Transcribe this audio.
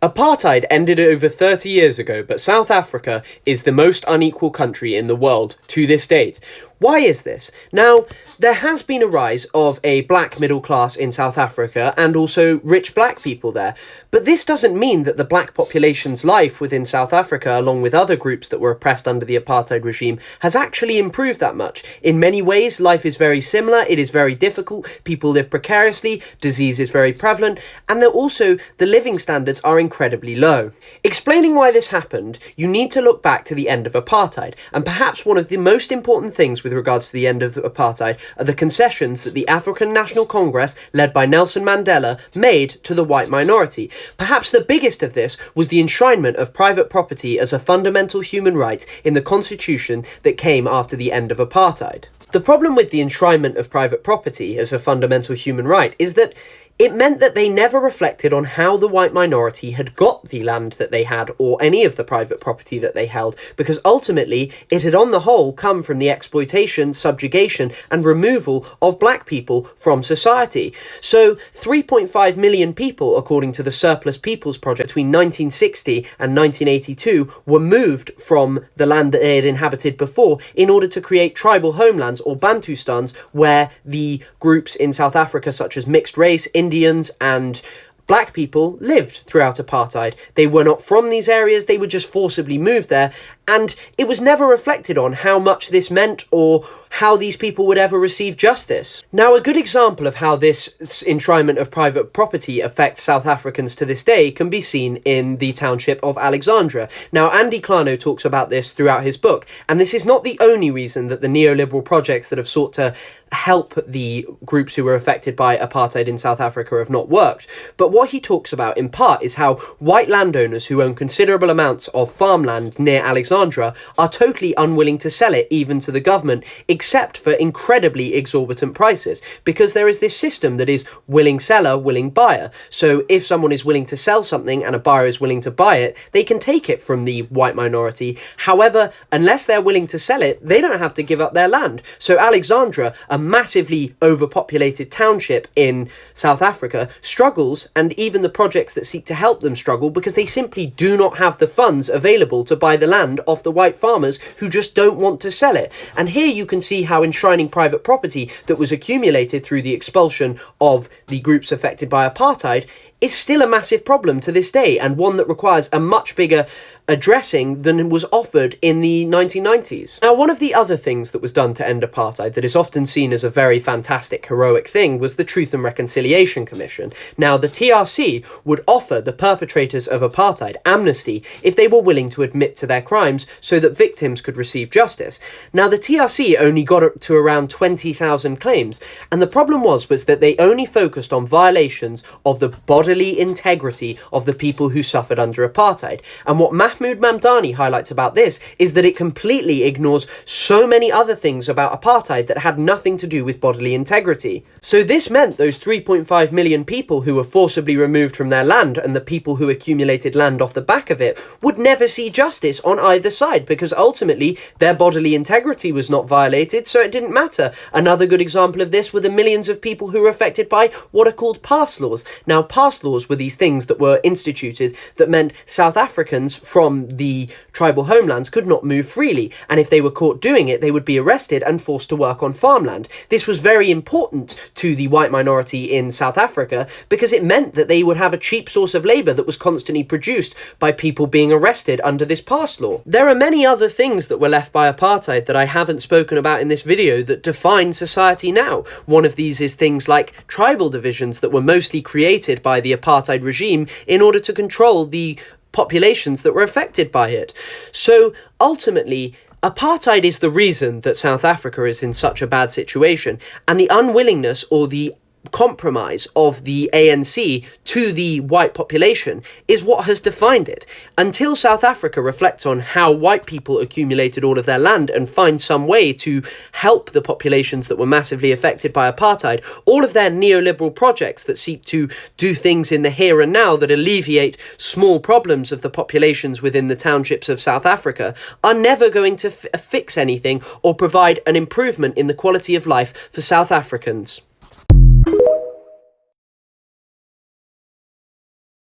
Apartheid ended over 30 years ago, but South Africa is the most unequal country in the world to this date. Why is this? Now, there has been a rise of a black middle class in South Africa and also rich black people there. But this doesn't mean that the black population's life within South Africa, along with other groups that were oppressed under the apartheid regime, has actually improved that much. In many ways, life is very similar, it is very difficult, people live precariously, disease is very prevalent, and also the living standards are incredibly low. Explaining why this happened, you need to look back to the end of apartheid, and perhaps one of the most important things with regards to the end of apartheid are the concessions that the African National Congress, led by Nelson Mandela, made to the white minority. Perhaps the biggest of this was the enshrinement of private property as a fundamental human right in the constitution that came after the end of apartheid. The problem with the enshrinement of private property as a fundamental human right is that it meant that they never reflected on how the white minority had got the land that they had or any of the private property that they held, because ultimately it had on the whole come from the exploitation, subjugation and removal of black people from society. So 3.5 million people, according to the Surplus Peoples Project, between 1960 and 1982 were moved from the land that they had inhabited before in order to create tribal homelands or Bantustans, where the groups in South Africa such as mixed race, Indians and black people lived throughout apartheid. They were not from these areas, they were just forcibly moved there, and it was never reflected on how much this meant or how these people would ever receive justice. Now, a good example of how this enshrinement of private property affects South Africans to this day can be seen in the township of Alexandra. Now, Andy Klano talks about this throughout his book, and this is not the only reason that the neoliberal projects that have sought to help the groups who were affected by apartheid in South Africa have not worked. But what he talks about in part is how white landowners who own considerable amounts of farmland near Alexandra are totally unwilling to sell it even to the government, except for incredibly exorbitant prices, because there is this system that is willing seller, willing buyer. So if someone is willing to sell something and a buyer is willing to buy it, they can take it from the white minority. However, unless they're willing to sell it, they don't have to give up their land. So Alexandra, a massively overpopulated township in South Africa, struggles, and even the projects that seek to help them struggle, because they simply do not have the funds available to buy the land off the white farmers who just don't want to sell it. And here you can see how enshrining private property that was accumulated through the expulsion of the groups affected by apartheid is still a massive problem to this day, and one that requires a much bigger addressing than was offered in the 1990s. Now, one of the other things that was done to end apartheid that is often seen as a very fantastic, heroic thing was the Truth and Reconciliation Commission. Now, the TRC would offer the perpetrators of apartheid amnesty if they were willing to admit to their crimes so that victims could receive justice. Now, the TRC only got up to around 20,000 claims, and the problem was that they only focused on violations of the bodily integrity of the people who suffered under apartheid. And what Mahmoud Mamdani highlights about this is that it completely ignores so many other things about apartheid that had nothing to do with bodily integrity. So this meant those 3.5 million people who were forcibly removed from their land and the people who accumulated land off the back of it would never see justice on either side, because ultimately their bodily integrity was not violated, so it didn't matter. Another good example of this were the millions of people who were affected by what are called pass laws. Now, pass laws were these things that were instituted that meant South Africans from the tribal homelands could not move freely, and if they were caught doing it, they would be arrested and forced to work on farmland. This was very important to the white minority in South Africa because it meant that they would have a cheap source of labour that was constantly produced by people being arrested under this pass law. There are many other things that were left by apartheid that I haven't spoken about in this video that define society now. One of these is things like tribal divisions that were mostly created by the apartheid regime in order to control the populations that were affected by it. So ultimately, apartheid is the reason that South Africa is in such a bad situation, and the unwillingness or the compromise of the ANC to the white population is what has defined it. Until South Africa reflects on how white people accumulated all of their land and find some way to help the populations that were massively affected by apartheid, all of their neoliberal projects that seek to do things in the here and now that alleviate small problems of the populations within the townships of South Africa are never going to fix anything or provide an improvement in the quality of life for South Africans.